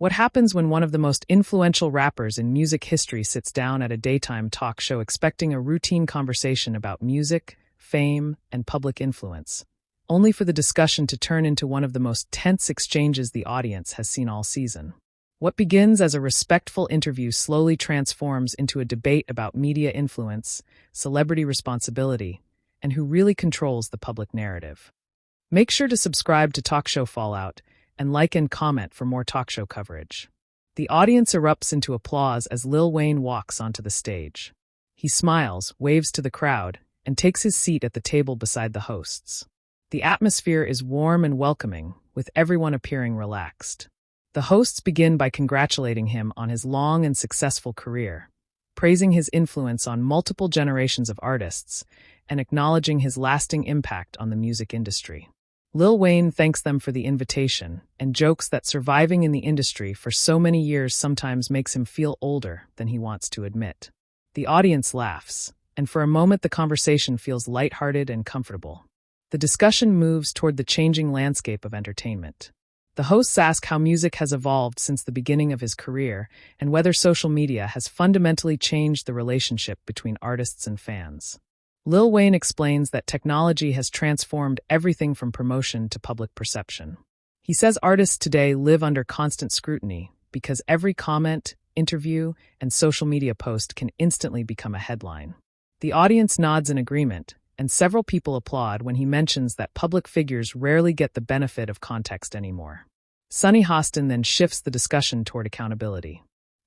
What happens when one of the most influential rappers in music history sits down at a daytime talk show expecting a routine conversation about music, fame, and public influence, only for the discussion to turn into one of the most tense exchanges the audience has seen all season? What begins as a respectful interview slowly transforms into a debate about media influence, celebrity responsibility, and who really controls the public narrative. Make sure to subscribe to Talk Show Fallout and like and comment for more talk show coverage. The audience erupts into applause as Lil Wayne walks onto the stage. He smiles, waves to the crowd, and takes his seat at the table beside the hosts. The atmosphere is warm and welcoming, with everyone appearing relaxed. The hosts begin by congratulating him on his long and successful career, praising his influence on multiple generations of artists, and acknowledging his lasting impact on the music industry. Lil Wayne thanks them for the invitation and jokes that surviving in the industry for so many years sometimes makes him feel older than he wants to admit. The audience laughs, and for a moment the conversation feels lighthearted and comfortable. The discussion moves toward the changing landscape of entertainment. The hosts ask how music has evolved since the beginning of his career and whether social media has fundamentally changed the relationship between artists and fans. Lil Wayne explains that technology has transformed everything from promotion to public perception. He says artists today live under constant scrutiny because every comment, interview, and social media post can instantly become a headline. The audience nods in agreement, and several people applaud when he mentions that public figures rarely get the benefit of context anymore. Sunny Hostin then shifts the discussion toward accountability.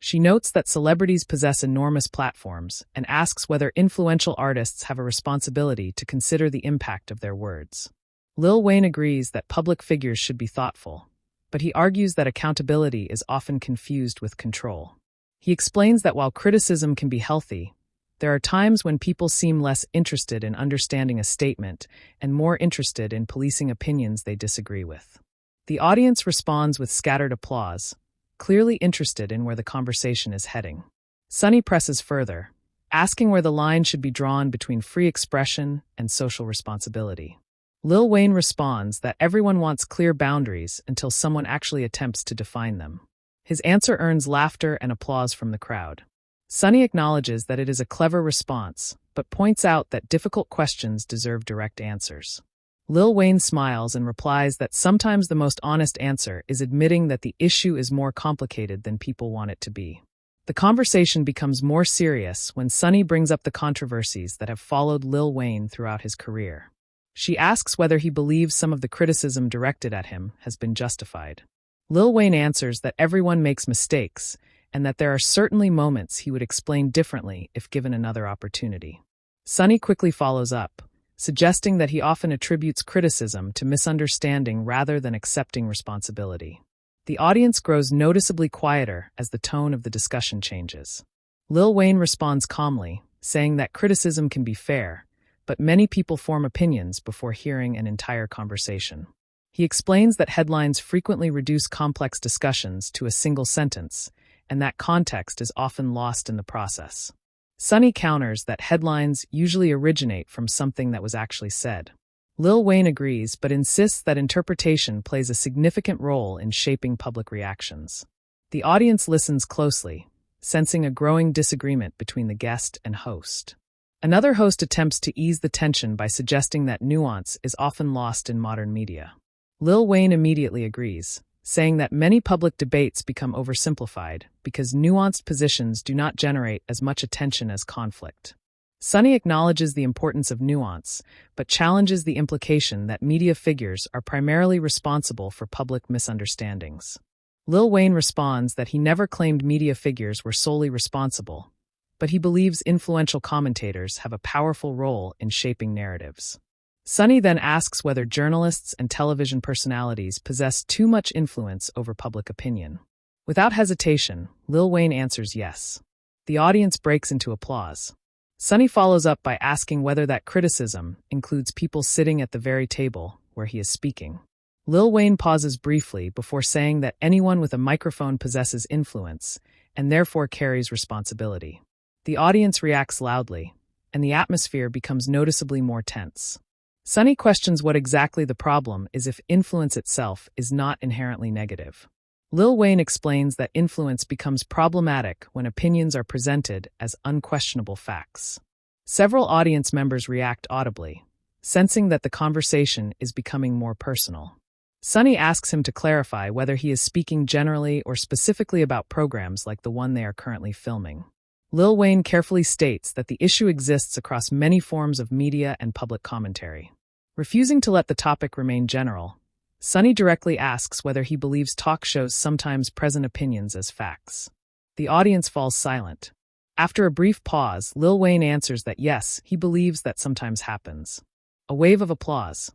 She notes that celebrities possess enormous platforms and asks whether influential artists have a responsibility to consider the impact of their words. Lil Wayne agrees that public figures should be thoughtful, but he argues that accountability is often confused with control. He explains that while criticism can be healthy, there are times when people seem less interested in understanding a statement and more interested in policing opinions they disagree with. The audience responds with scattered applause, clearly interested in where the conversation is heading. Sunny presses further, asking where the line should be drawn between free expression and social responsibility. Lil Wayne responds that everyone wants clear boundaries until someone actually attempts to define them. His answer earns laughter and applause from the crowd. Sunny acknowledges that it is a clever response, but points out that difficult questions deserve direct answers. Lil Wayne smiles and replies that sometimes the most honest answer is admitting that the issue is more complicated than people want it to be. The conversation becomes more serious when Sunny brings up the controversies that have followed Lil Wayne throughout his career. She asks whether he believes some of the criticism directed at him has been justified. Lil Wayne answers that everyone makes mistakes and that there are certainly moments he would explain differently if given another opportunity. Sunny quickly follows up, suggesting that he often attributes criticism to misunderstanding rather than accepting responsibility. The audience grows noticeably quieter as the tone of the discussion changes. Lil Wayne responds calmly, saying that criticism can be fair, but many people form opinions before hearing an entire conversation. He explains that headlines frequently reduce complex discussions to a single sentence, and that context is often lost in the process. Sunny counters that headlines usually originate from something that was actually said. Lil Wayne agrees but insists that interpretation plays a significant role in shaping public reactions. The audience listens closely, sensing a growing disagreement between the guest and host. Another host attempts to ease the tension by suggesting that nuance is often lost in modern media. Lil Wayne immediately agrees, saying that many public debates become oversimplified because nuanced positions do not generate as much attention as conflict. Sunny acknowledges the importance of nuance, but challenges the implication that media figures are primarily responsible for public misunderstandings. Lil Wayne responds that he never claimed media figures were solely responsible, but he believes influential commentators have a powerful role in shaping narratives. Sunny then asks whether journalists and television personalities possess too much influence over public opinion. Without hesitation, Lil Wayne answers yes. The audience breaks into applause. Sunny follows up by asking whether that criticism includes people sitting at the very table where he is speaking. Lil Wayne pauses briefly before saying that anyone with a microphone possesses influence and therefore carries responsibility. The audience reacts loudly, and the atmosphere becomes noticeably more tense. Sunny questions what exactly the problem is if influence itself is not inherently negative. Lil Wayne explains that influence becomes problematic when opinions are presented as unquestionable facts. Several audience members react audibly, sensing that the conversation is becoming more personal. Sunny asks him to clarify whether he is speaking generally or specifically about programs like the one they are currently filming. Lil Wayne carefully states that the issue exists across many forms of media and public commentary. Refusing to let the topic remain general, Sunny directly asks whether he believes talk shows sometimes present opinions as facts. The audience falls silent. After a brief pause, Lil Wayne answers that yes, he believes that sometimes happens. A wave of applause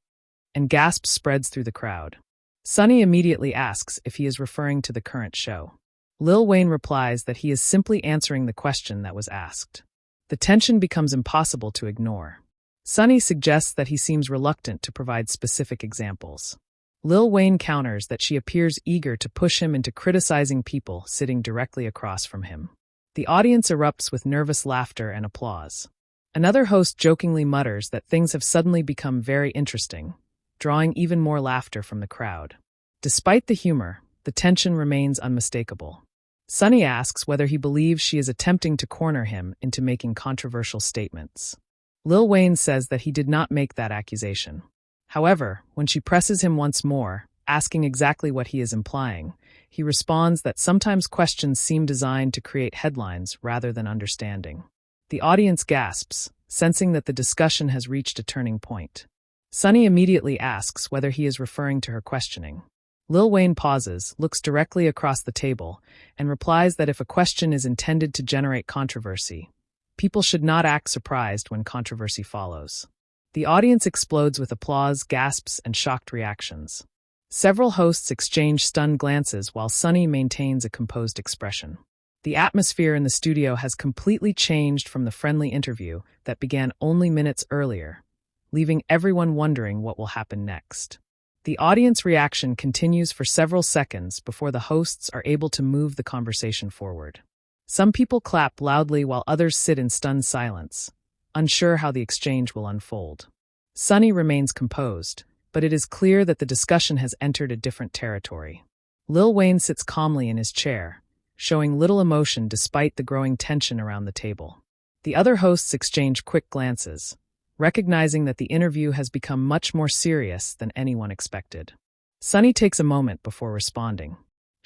and gasps spreads through the crowd. Sunny immediately asks if he is referring to the current show. Lil Wayne replies that he is simply answering the question that was asked. The tension becomes impossible to ignore. Sunny suggests that he seems reluctant to provide specific examples. Lil Wayne counters that she appears eager to push him into criticizing people sitting directly across from him. The audience erupts with nervous laughter and applause. Another host jokingly mutters that things have suddenly become very interesting, drawing even more laughter from the crowd. Despite the humor, the tension remains unmistakable. Sunny asks whether he believes she is attempting to corner him into making controversial statements. Lil Wayne says that he did not make that accusation. However, when she presses him once more, asking exactly what he is implying, he responds that sometimes questions seem designed to create headlines rather than understanding. The audience gasps, sensing that the discussion has reached a turning point. Sunny immediately asks whether he is referring to her questioning. Lil Wayne pauses, looks directly across the table, and replies that if a question is intended to generate controversy, people should not act surprised when controversy follows. The audience explodes with applause, gasps, and shocked reactions. Several hosts exchange stunned glances while Sunny maintains a composed expression. The atmosphere in the studio has completely changed from the friendly interview that began only minutes earlier, leaving everyone wondering what will happen next. The audience reaction continues for several seconds before the hosts are able to move the conversation forward. Some people clap loudly while others sit in stunned silence, unsure how the exchange will unfold. Sunny remains composed, but it is clear that the discussion has entered a different territory. Lil Wayne sits calmly in his chair, showing little emotion despite the growing tension around the table. The other hosts exchange quick glances, recognizing that the interview has become much more serious than anyone expected. Sunny takes a moment before responding.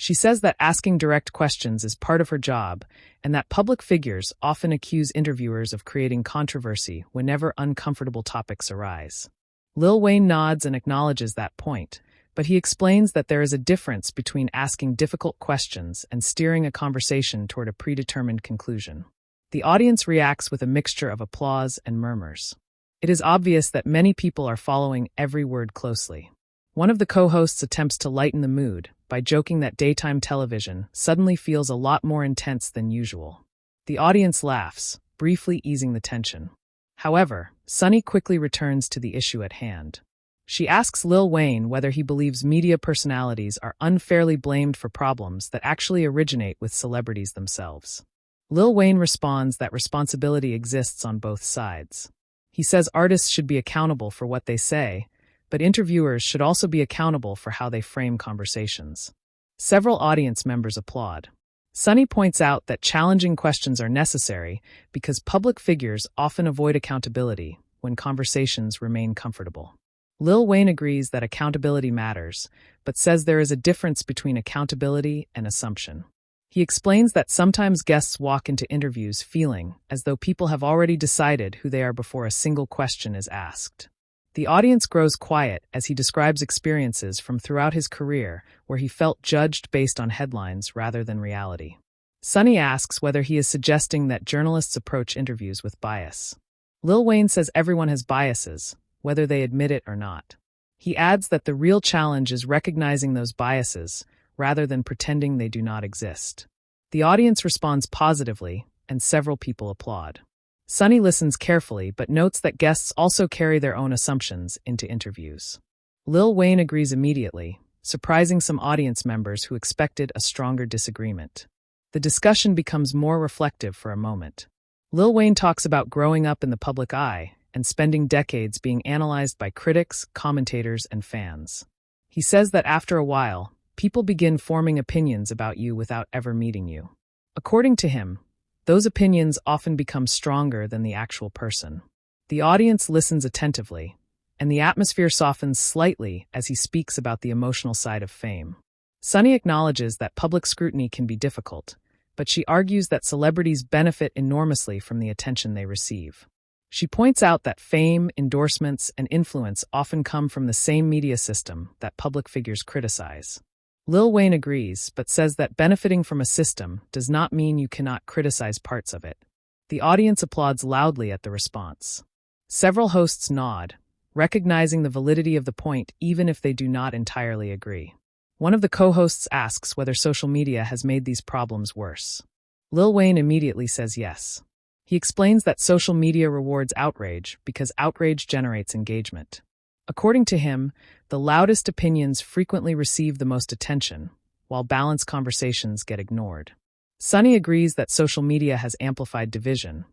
She says that asking direct questions is part of her job and that public figures often accuse interviewers of creating controversy whenever uncomfortable topics arise. Lil Wayne nods and acknowledges that point, but he explains that there is a difference between asking difficult questions and steering a conversation toward a predetermined conclusion. The audience reacts with a mixture of applause and murmurs. It is obvious that many people are following every word closely. One of the co-hosts attempts to lighten the mood by joking that daytime television suddenly feels a lot more intense than usual. The audience laughs, briefly easing the tension. However, Sunny quickly returns to the issue at hand. She asks Lil Wayne whether he believes media personalities are unfairly blamed for problems that actually originate with celebrities themselves. Lil Wayne responds that responsibility exists on both sides. He says artists should be accountable for what they say, but interviewers should also be accountable for how they frame conversations. Several audience members applaud. Sunny points out that challenging questions are necessary because public figures often avoid accountability when conversations remain comfortable. Lil Wayne agrees that accountability matters, but says there is a difference between accountability and assumption. He explains that sometimes guests walk into interviews feeling as though people have already decided who they are before a single question is asked. The audience grows quiet as he describes experiences from throughout his career where he felt judged based on headlines rather than reality. Sunny asks whether he is suggesting that journalists approach interviews with bias. Lil Wayne says everyone has biases, whether they admit it or not. He adds that the real challenge is recognizing those biases rather than pretending they do not exist. The audience responds positively, and several people applaud. Sunny listens carefully but notes that guests also carry their own assumptions into interviews. Lil Wayne agrees immediately, surprising some audience members who expected a stronger disagreement. The discussion becomes more reflective for a moment. Lil Wayne talks about growing up in the public eye and spending decades being analyzed by critics, commentators, and fans. He says that after a while, people begin forming opinions about you without ever meeting you. According to him, those opinions often become stronger than the actual person. The audience listens attentively, and the atmosphere softens slightly as he speaks about the emotional side of fame. Sunny acknowledges that public scrutiny can be difficult, but she argues that celebrities benefit enormously from the attention they receive. She points out that fame, endorsements, and influence often come from the same media system that public figures criticize. Lil Wayne agrees, but says that benefiting from a system does not mean you cannot criticize parts of it. The audience applauds loudly at the response. Several hosts nod, recognizing the validity of the point even if they do not entirely agree. One of the co-hosts asks whether social media has made these problems worse. Lil Wayne immediately says yes. He explains that social media rewards outrage because outrage generates engagement. According to him, the loudest opinions frequently receive the most attention, while balanced conversations get ignored. Sunny agrees that social media has amplified division,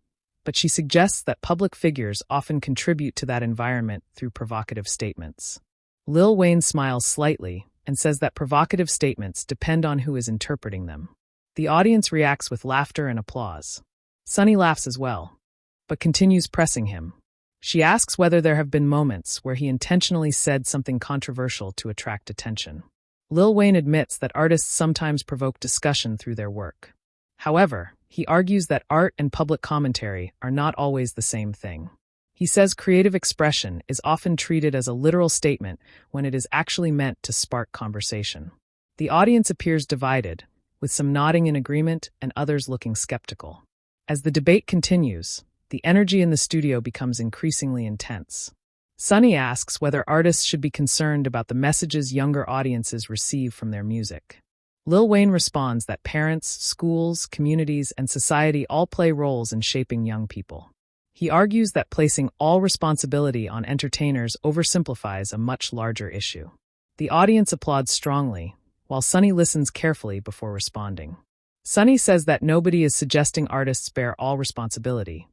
but she suggests that public figures often contribute to that environment through provocative statements. Lil Wayne smiles slightly and says that provocative statements depend on who is interpreting them. The audience reacts with laughter and applause. Sunny laughs as well, but continues pressing him. She asks whether there have been moments where he intentionally said something controversial to attract attention. Lil Wayne admits that artists sometimes provoke discussion through their work. However, he argues that art and public commentary are not always the same thing. He says creative expression is often treated as a literal statement when it is actually meant to spark conversation. The audience appears divided, with some nodding in agreement and others looking skeptical. As the debate continues, the energy in the studio becomes increasingly intense. Sunny asks whether artists should be concerned about the messages younger audiences receive from their music. Lil Wayne responds that parents, schools, communities, and society all play roles in shaping young people. He argues that placing all responsibility on entertainers oversimplifies a much larger issue. The audience applauds strongly, while Sunny listens carefully before responding. Sunny says that nobody is suggesting artists bear all responsibility,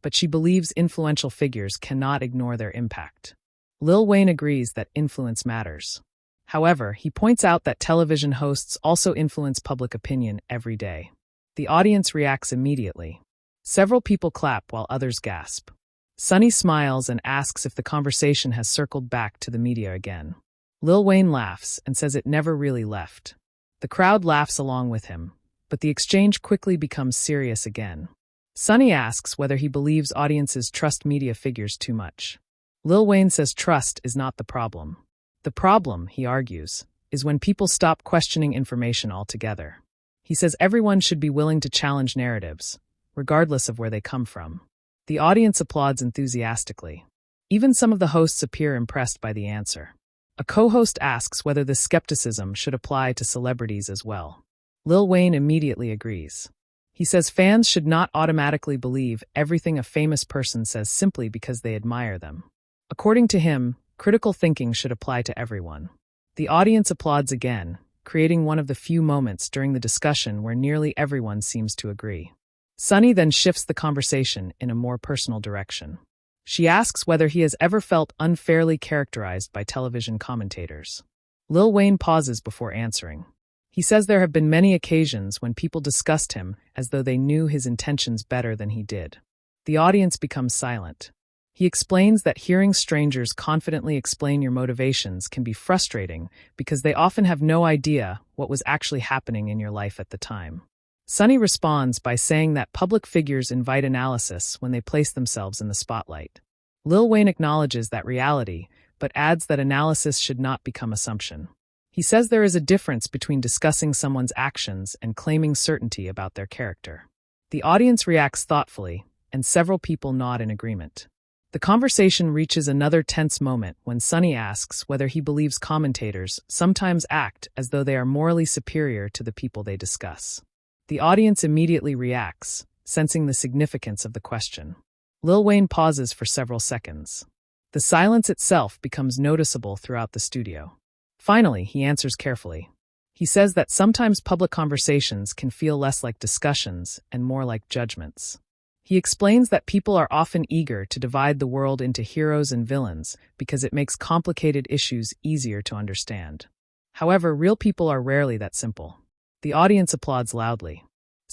but she believes influential figures cannot ignore their impact. Lil Wayne agrees that influence matters. However, he points out that television hosts also influence public opinion every day. The audience reacts immediately. Several people clap while others gasp. Sunny smiles and asks if the conversation has circled back to the media again. Lil Wayne laughs and says it never really left. The crowd laughs along with him, but the exchange quickly becomes serious again. Sunny asks whether he believes audiences trust media figures too much. Lil Wayne says trust is not the problem. The problem, he argues, is when people stop questioning information altogether. He says everyone should be willing to challenge narratives, regardless of where they come from. The audience applauds enthusiastically. Even some of the hosts appear impressed by the answer. A co-host asks whether this skepticism should apply to celebrities as well. Lil Wayne immediately agrees. He says fans should not automatically believe everything a famous person says simply because they admire them. According to him, critical thinking should apply to everyone. The audience applauds again, creating one of the few moments during the discussion where nearly everyone seems to agree. Sunny then shifts the conversation in a more personal direction. She asks whether he has ever felt unfairly characterized by television commentators. Lil Wayne pauses before answering. He says there have been many occasions when people discussed him as though they knew his intentions better than he did. The audience becomes silent. He explains that hearing strangers confidently explain your motivations can be frustrating because they often have no idea what was actually happening in your life at the time. Sunny responds by saying that public figures invite analysis when they place themselves in the spotlight. Lil Wayne acknowledges that reality, but adds that analysis should not become assumption. He says there is a difference between discussing someone's actions and claiming certainty about their character. The audience reacts thoughtfully, and several people nod in agreement. The conversation reaches another tense moment when Sunny asks whether he believes commentators sometimes act as though they are morally superior to the people they discuss. The audience immediately reacts, sensing the significance of the question. Lil Wayne pauses for several seconds. The silence itself becomes noticeable throughout the studio. Finally, he answers carefully. He says that sometimes public conversations can feel less like discussions and more like judgments. He explains that people are often eager to divide the world into heroes and villains because it makes complicated issues easier to understand. However, real people are rarely that simple. The audience applauds loudly.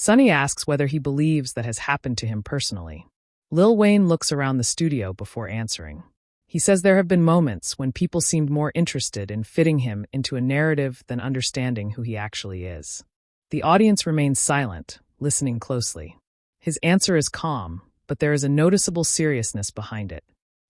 Sunny asks whether he believes that has happened to him personally. Lil Wayne looks around the studio before answering. He says there have been moments when people seemed more interested in fitting him into a narrative than understanding who he actually is. The audience remains silent, listening closely. His answer is calm, but there is a noticeable seriousness behind it.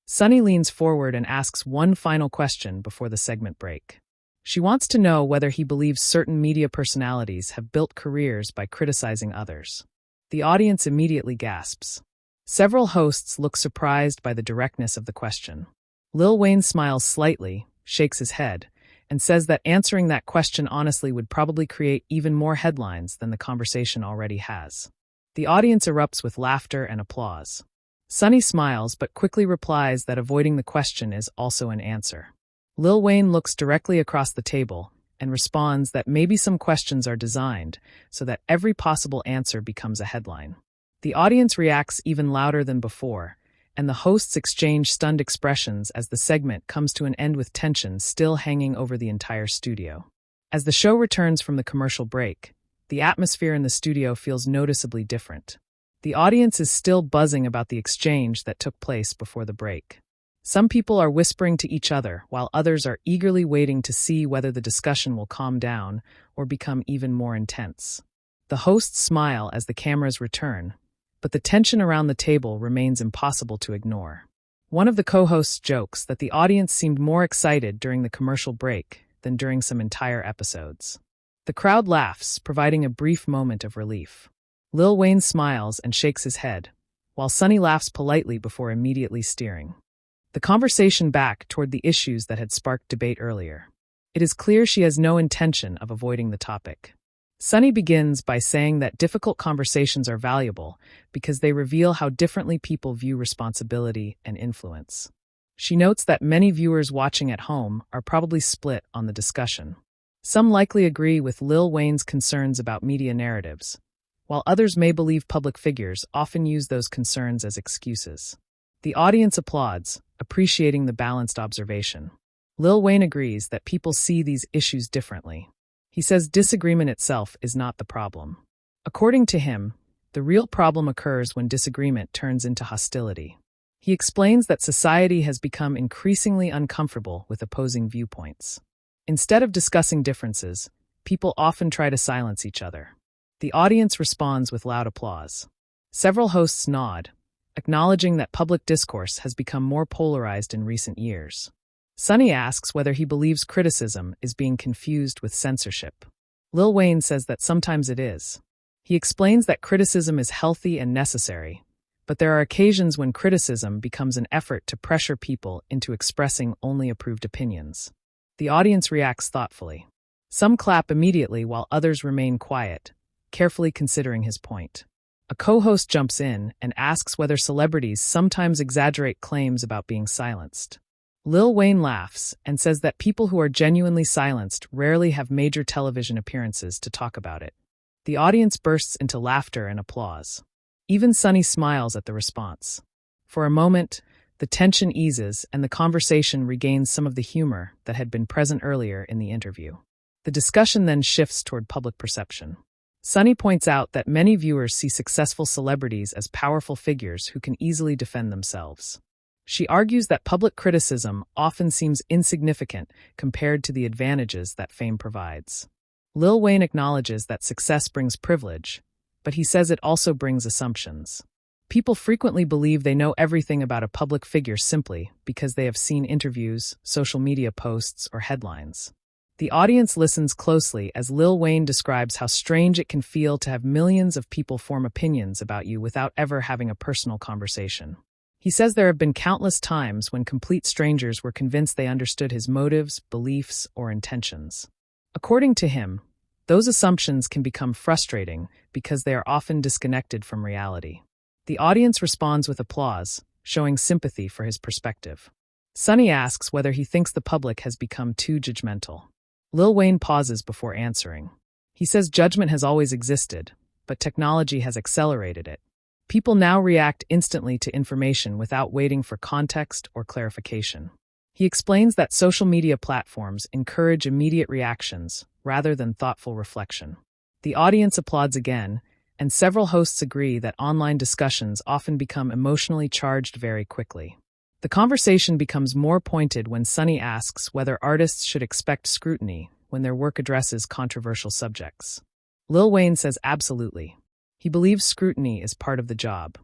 Sunny leans forward and asks one final question before the segment break. She wants to know whether he believes certain media personalities have built careers by criticizing others. The audience immediately gasps. Several hosts look surprised by the directness of the question. Lil Wayne smiles slightly, shakes his head, and says that answering that question honestly would probably create even more headlines than the conversation already has. The audience erupts with laughter and applause. Sunny smiles but quickly replies that avoiding the question is also an answer. Lil Wayne looks directly across the table and responds that maybe some questions are designed so that every possible answer becomes a headline. The audience reacts even louder than before, and the hosts exchange stunned expressions as the segment comes to an end with tension still hanging over the entire studio. As the show returns from the commercial break, the atmosphere in the studio feels noticeably different. The audience is still buzzing about the exchange that took place before the break. Some people are whispering to each other, while others are eagerly waiting to see whether the discussion will calm down or become even more intense. The hosts smile as the cameras return, but the tension around the table remains impossible to ignore. One of the co-hosts jokes that the audience seemed more excited during the commercial break than during some entire episodes. The crowd laughs, providing a brief moment of relief. Lil Wayne smiles and shakes his head, while Sunny laughs politely before immediately steering the conversation back toward the issues that had sparked debate earlier. It is clear she has no intention of avoiding the topic. Sunny begins by saying that difficult conversations are valuable because they reveal how differently people view responsibility and influence. She notes that many viewers watching at home are probably split on the discussion. Some likely agree with Lil Wayne's concerns about media narratives, while others may believe public figures often use those concerns as excuses. The audience applauds, appreciating the balanced observation. Lil Wayne agrees that people see these issues differently. He says disagreement itself is not the problem. According to him, the real problem occurs when disagreement turns into hostility. He explains that society has become increasingly uncomfortable with opposing viewpoints. Instead of discussing differences, people often try to silence each other. The audience responds with loud applause. Several hosts nod, acknowledging that public discourse has become more polarized in recent years. Sunny asks whether he believes criticism is being confused with censorship. Lil Wayne says that sometimes it is. He explains that criticism is healthy and necessary, but there are occasions when criticism becomes an effort to pressure people into expressing only approved opinions. The audience reacts thoughtfully. Some clap immediately while others remain quiet, carefully considering his point. A co-host jumps in and asks whether celebrities sometimes exaggerate claims about being silenced. Lil Wayne laughs and says that people who are genuinely silenced rarely have major television appearances to talk about it. The audience bursts into laughter and applause. Even Sunny smiles at the response. For a moment, the tension eases and the conversation regains some of the humor that had been present earlier in the interview. The discussion then shifts toward public perception. Sunny points out that many viewers see successful celebrities as powerful figures who can easily defend themselves. She argues that public criticism often seems insignificant compared to the advantages that fame provides. Lil Wayne acknowledges that success brings privilege, but he says it also brings assumptions. People frequently believe they know everything about a public figure simply because they have seen interviews, social media posts, or headlines. The audience listens closely as Lil Wayne describes how strange it can feel to have millions of people form opinions about you without ever having a personal conversation. He says there have been countless times when complete strangers were convinced they understood his motives, beliefs, or intentions. According to him, those assumptions can become frustrating because they are often disconnected from reality. The audience responds with applause, showing sympathy for his perspective. Sunny asks whether he thinks the public has become too judgmental. Lil Wayne pauses before answering. He says judgment has always existed, but technology has accelerated it. People now react instantly to information without waiting for context or clarification. He explains that social media platforms encourage immediate reactions rather than thoughtful reflection. The audience applauds again, and several hosts agree that online discussions often become emotionally charged very quickly. The conversation becomes more pointed when Sunny asks whether artists should expect scrutiny when their work addresses controversial subjects. Lil Wayne says absolutely. He believes scrutiny is part of the job.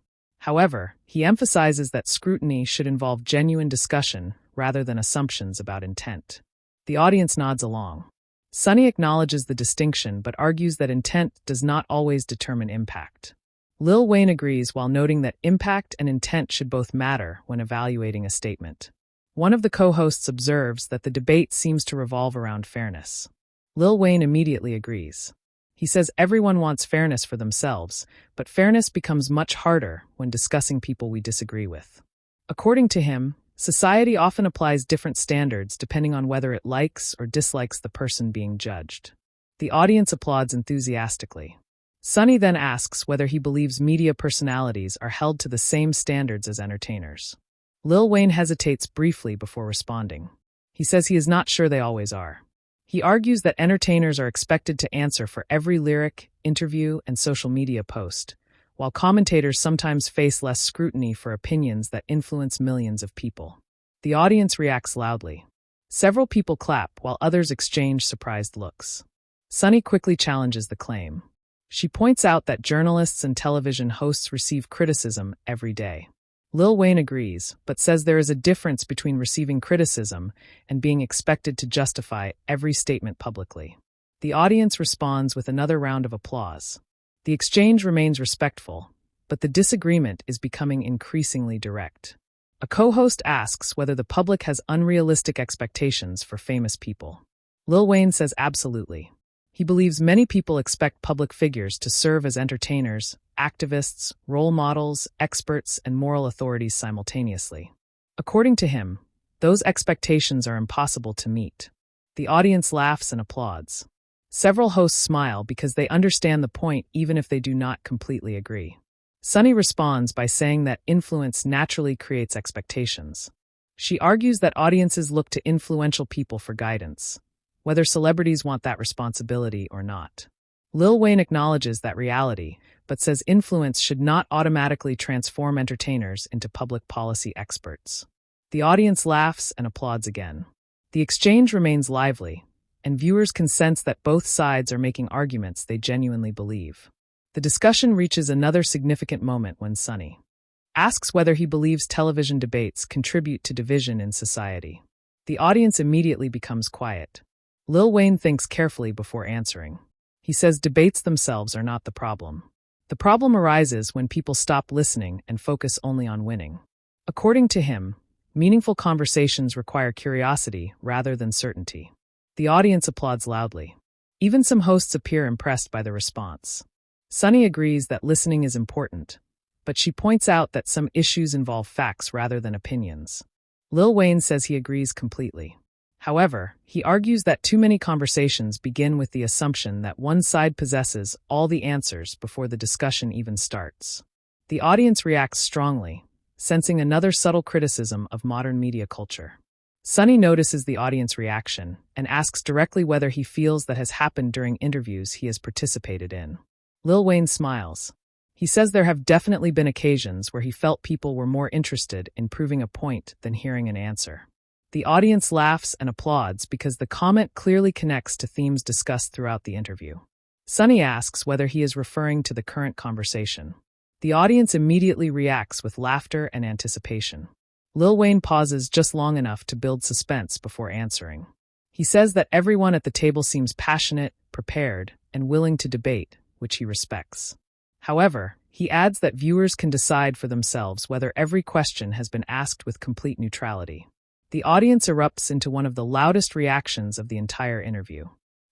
However, he emphasizes that scrutiny should involve genuine discussion rather than assumptions about intent. The audience nods along. Sunny acknowledges the distinction but argues that intent does not always determine impact. Lil Wayne agrees while noting that impact and intent should both matter when evaluating a statement. One of the co-hosts observes that the debate seems to revolve around fairness. Lil Wayne immediately agrees. He says everyone wants fairness for themselves, but fairness becomes much harder when discussing people we disagree with. According to him, society often applies different standards depending on whether it likes or dislikes the person being judged. The audience applauds enthusiastically. Sunny then asks whether he believes media personalities are held to the same standards as entertainers. Lil Wayne hesitates briefly before responding. He says he is not sure they always are. He argues that entertainers are expected to answer for every lyric, interview, and social media post, while commentators sometimes face less scrutiny for opinions that influence millions of people. The audience reacts loudly. Several people clap while others exchange surprised looks. Sunny quickly challenges the claim. She points out that journalists and television hosts receive criticism every day. Lil Wayne agrees, but says there is a difference between receiving criticism and being expected to justify every statement publicly. The audience responds with another round of applause. The exchange remains respectful, but the disagreement is becoming increasingly direct. A co-host asks whether the public has unrealistic expectations for famous people. Lil Wayne says absolutely. He believes many people expect public figures to serve as entertainers, activists, role models, experts, and moral authorities simultaneously. According to him, those expectations are impossible to meet. The audience laughs and applauds. Several hosts smile because they understand the point even if they do not completely agree. Sunny responds by saying that influence naturally creates expectations. She argues that audiences look to influential people for guidance, whether celebrities want that responsibility or not. Lil Wayne acknowledges that reality, but says influence should not automatically transform entertainers into public policy experts. The audience laughs and applauds again. The exchange remains lively, and viewers can sense that both sides are making arguments they genuinely believe. The discussion reaches another significant moment when Sunny asks whether he believes television debates contribute to division in society. The audience immediately becomes quiet. Lil Wayne thinks carefully before answering. He says debates themselves are not the problem. The problem arises when people stop listening and focus only on winning. According to him, meaningful conversations require curiosity rather than certainty. The audience applauds loudly. Even some hosts appear impressed by the response. Sunny agrees that listening is important, but she points out that some issues involve facts rather than opinions. Lil Wayne says he agrees completely. However, he argues that too many conversations begin with the assumption that one side possesses all the answers before the discussion even starts. The audience reacts strongly, sensing another subtle criticism of modern media culture. Sunny notices the audience reaction and asks directly whether he feels that has happened during interviews he has participated in. Lil Wayne smiles. He says there have definitely been occasions where he felt people were more interested in proving a point than hearing an answer. The audience laughs and applauds because the comment clearly connects to themes discussed throughout the interview. Sunny asks whether he is referring to the current conversation. The audience immediately reacts with laughter and anticipation. Lil Wayne pauses just long enough to build suspense before answering. He says that everyone at the table seems passionate, prepared, and willing to debate, which he respects. However, he adds that viewers can decide for themselves whether every question has been asked with complete neutrality. The audience erupts into one of the loudest reactions of the entire interview.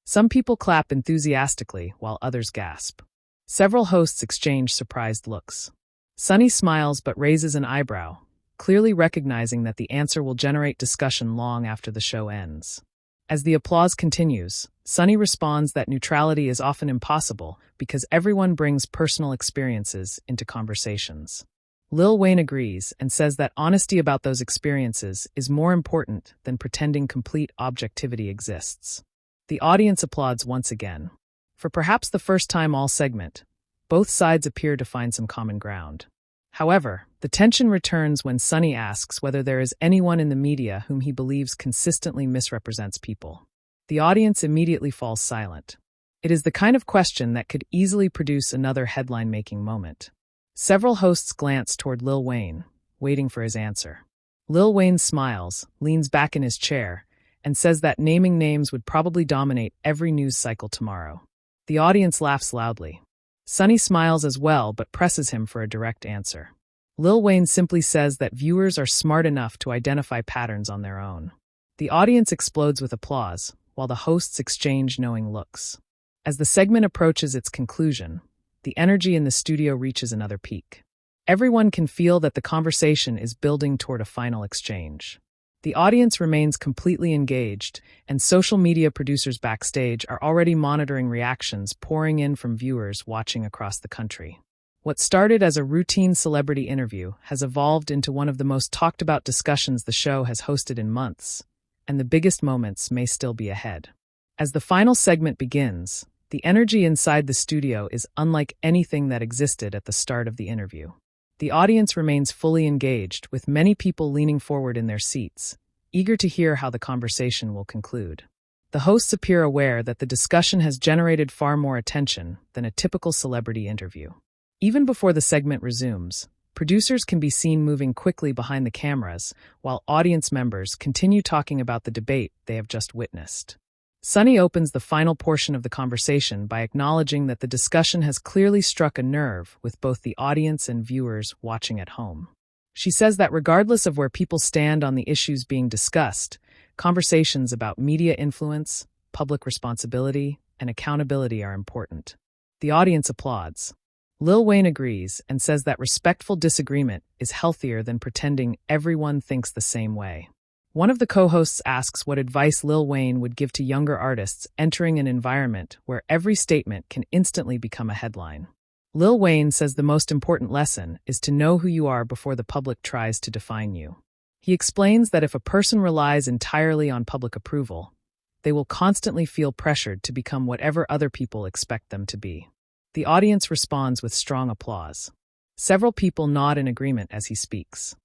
Some people clap enthusiastically while others gasp. Several hosts exchange surprised looks. Sunny smiles but raises an eyebrow, clearly recognizing that the answer will generate discussion long after the show ends. As the applause continues, Sunny responds that neutrality is often impossible because everyone brings personal experiences into conversations. Lil Wayne agrees and says that honesty about those experiences is more important than pretending complete objectivity exists. The audience applauds once again. For perhaps the first time all segment, both sides appear to find some common ground. However, the tension returns when Sunny asks whether there is anyone in the media whom he believes consistently misrepresents people. The audience immediately falls silent. It is the kind of question that could easily produce another headline-making moment. Several hosts glance toward Lil Wayne, waiting for his answer. Lil Wayne smiles, leans back in his chair, and says that naming names would probably dominate every news cycle tomorrow. The audience laughs loudly. Sunny smiles as well but presses him for a direct answer. Lil Wayne simply says that viewers are smart enough to identify patterns on their own. The audience explodes with applause, while the hosts exchange knowing looks. As the segment approaches its conclusion, the energy in the studio reaches another peak. Everyone can feel that the conversation is building toward a final exchange. The audience remains completely engaged, and social media producers backstage are already monitoring reactions pouring in from viewers watching across the country. What started as a routine celebrity interview has evolved into one of the most talked-about discussions the show has hosted in months, and the biggest moments may still be ahead. As the final segment begins, the energy inside the studio is unlike anything that existed at the start of the interview. The audience remains fully engaged, with many people leaning forward in their seats, eager to hear how the conversation will conclude. The hosts appear aware that the discussion has generated far more attention than a typical celebrity interview. Even before the segment resumes, producers can be seen moving quickly behind the cameras, while audience members continue talking about the debate they have just witnessed. Sunny opens the final portion of the conversation by acknowledging that the discussion has clearly struck a nerve with both the audience and viewers watching at home. She says that regardless of where people stand on the issues being discussed, conversations about media influence, public responsibility, and accountability are important. The audience applauds. Lil Wayne agrees and says that respectful disagreement is healthier than pretending everyone thinks the same way. One of the co-hosts asks what advice Lil Wayne would give to younger artists entering an environment where every statement can instantly become a headline. Lil Wayne says the most important lesson is to know who you are before the public tries to define you. He explains that if a person relies entirely on public approval, they will constantly feel pressured to become whatever other people expect them to be. The audience responds with strong applause. Several people nod in agreement as he speaks.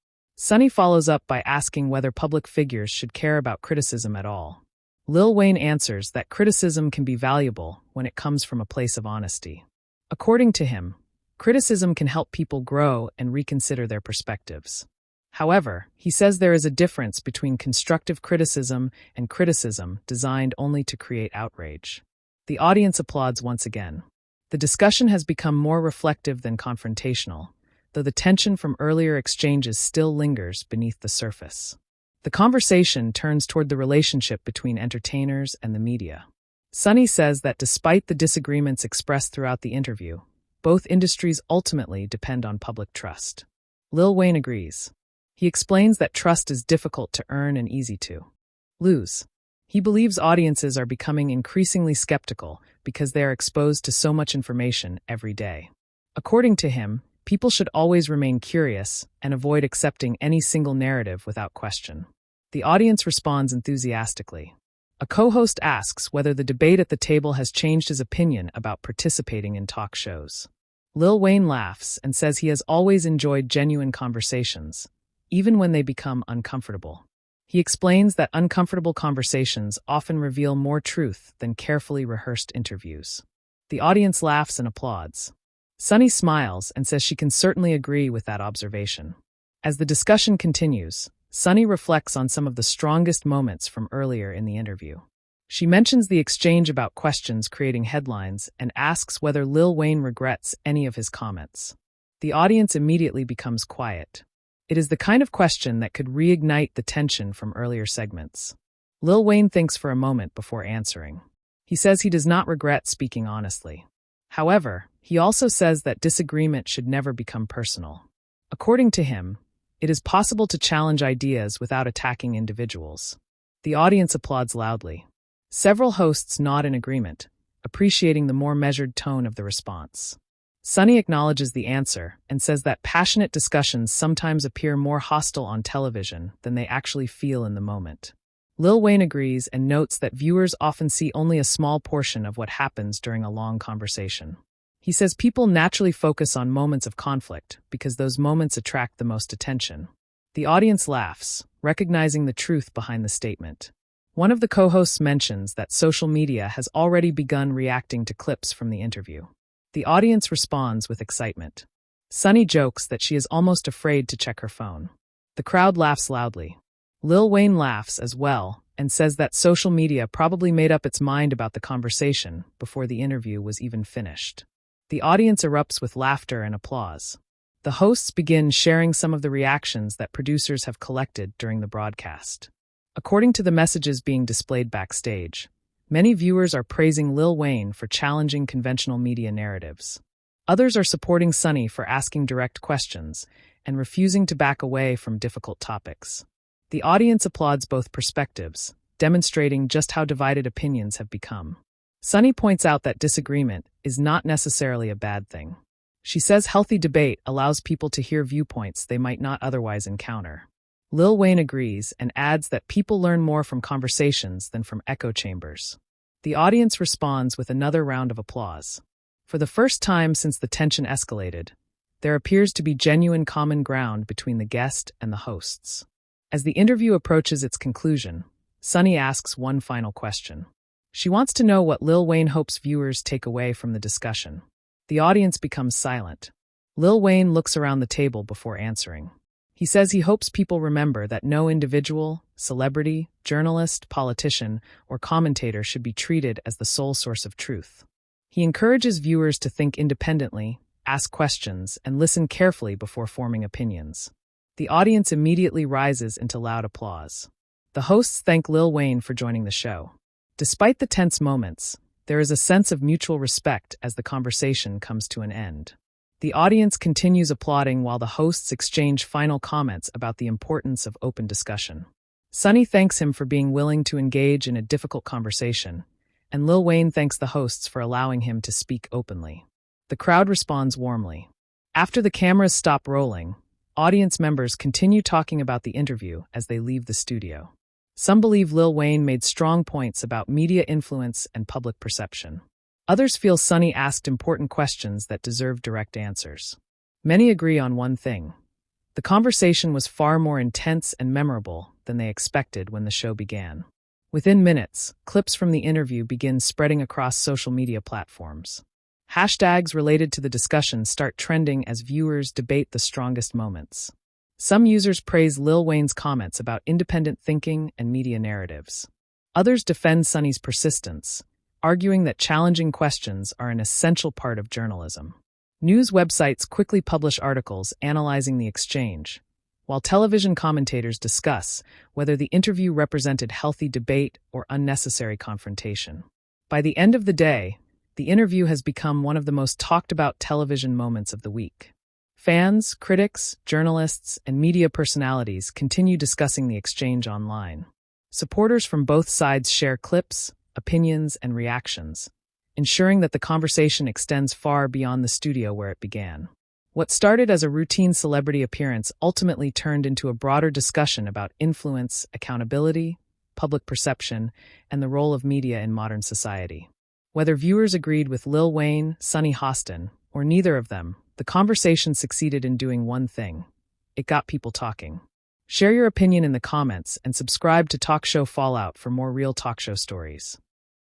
Sunny follows up by asking whether public figures should care about criticism at all. Lil Wayne answers that criticism can be valuable when it comes from a place of honesty. According to him, criticism can help people grow and reconsider their perspectives. However, he says there is a difference between constructive criticism and criticism designed only to create outrage. The audience applauds once again. The discussion has become more reflective than confrontational, though the tension from earlier exchanges still lingers beneath the surface. The conversation turns toward the relationship between entertainers and the media. Sunny says that despite the disagreements expressed throughout the interview, both industries ultimately depend on public trust. Lil Wayne agrees. He explains that trust is difficult to earn and easy to lose. He believes audiences are becoming increasingly skeptical because they are exposed to so much information every day. According to him, people should always remain curious and avoid accepting any single narrative without question. The audience responds enthusiastically. A co-host asks whether the debate at the table has changed his opinion about participating in talk shows. Lil Wayne laughs and says he has always enjoyed genuine conversations, even when they become uncomfortable. He explains that uncomfortable conversations often reveal more truth than carefully rehearsed interviews. The audience laughs and applauds. Sunny smiles and says she can certainly agree with that observation. As the discussion continues, Sunny reflects on some of the strongest moments from earlier in the interview. She mentions the exchange about questions creating headlines and asks whether Lil Wayne regrets any of his comments. The audience immediately becomes quiet. It is the kind of question that could reignite the tension from earlier segments. Lil Wayne thinks for a moment before answering. He says he does not regret speaking honestly. However, he also says that disagreement should never become personal. According to him, it is possible to challenge ideas without attacking individuals. The audience applauds loudly. Several hosts nod in agreement, appreciating the more measured tone of the response. Sunny acknowledges the answer and says that passionate discussions sometimes appear more hostile on television than they actually feel in the moment. Lil Wayne agrees and notes that viewers often see only a small portion of what happens during a long conversation. He says people naturally focus on moments of conflict because those moments attract the most attention. The audience laughs, recognizing the truth behind the statement. One of the co-hosts mentions that social media has already begun reacting to clips from the interview. The audience responds with excitement. Sunny jokes that she is almost afraid to check her phone. The crowd laughs loudly. Lil Wayne laughs as well and says that social media probably made up its mind about the conversation before the interview was even finished. The audience erupts with laughter and applause. The hosts begin sharing some of the reactions that producers have collected during the broadcast. According to the messages being displayed backstage, many viewers are praising Lil Wayne for challenging conventional media narratives. Others are supporting Sunny for asking direct questions and refusing to back away from difficult topics. The audience applauds both perspectives, demonstrating just how divided opinions have become. Sunny points out that disagreement is not necessarily a bad thing. She says healthy debate allows people to hear viewpoints they might not otherwise encounter. Lil Wayne agrees and adds that people learn more from conversations than from echo chambers. The audience responds with another round of applause. For the first time since the tension escalated, there appears to be genuine common ground between the guest and the hosts. As the interview approaches its conclusion, Sunny asks one final question. She wants to know what Lil Wayne hopes viewers take away from the discussion. The audience becomes silent. Lil Wayne looks around the table before answering. He says he hopes people remember that no individual, celebrity, journalist, politician, or commentator should be treated as the sole source of truth. He encourages viewers to think independently, ask questions, and listen carefully before forming opinions. The audience immediately rises into loud applause. The hosts thank Lil Wayne for joining the show. Despite the tense moments, there is a sense of mutual respect as the conversation comes to an end. The audience continues applauding while the hosts exchange final comments about the importance of open discussion. Sunny thanks him for being willing to engage in a difficult conversation, and Lil Wayne thanks the hosts for allowing him to speak openly. The crowd responds warmly. After the cameras stop rolling, audience members continue talking about the interview as they leave the studio. Some believe Lil Wayne made strong points about media influence and public perception. Others feel Sunny asked important questions that deserve direct answers. Many agree on one thing. The conversation was far more intense and memorable than they expected when the show began. Within minutes, clips from the interview begin spreading across social media platforms. Hashtags related to the discussion start trending as viewers debate the strongest moments. Some users praise Lil Wayne's comments about independent thinking and media narratives. Others defend Sunny's persistence, arguing that challenging questions are an essential part of journalism. News websites quickly publish articles analyzing the exchange, while television commentators discuss whether the interview represented healthy debate or unnecessary confrontation. By the end of the day, the interview has become one of the most talked about television moments of the week. Fans, critics, journalists, and media personalities continue discussing the exchange online. Supporters from both sides share clips, opinions, and reactions, ensuring that the conversation extends far beyond the studio where it began. What started as a routine celebrity appearance ultimately turned into a broader discussion about influence, accountability, public perception, and the role of media in modern society. Whether viewers agreed with Lil Wayne, Sunny Hostin, or neither of them, the conversation succeeded in doing one thing. It got people talking. Share your opinion in the comments and subscribe to Talk Show Fallout for more real talk show stories.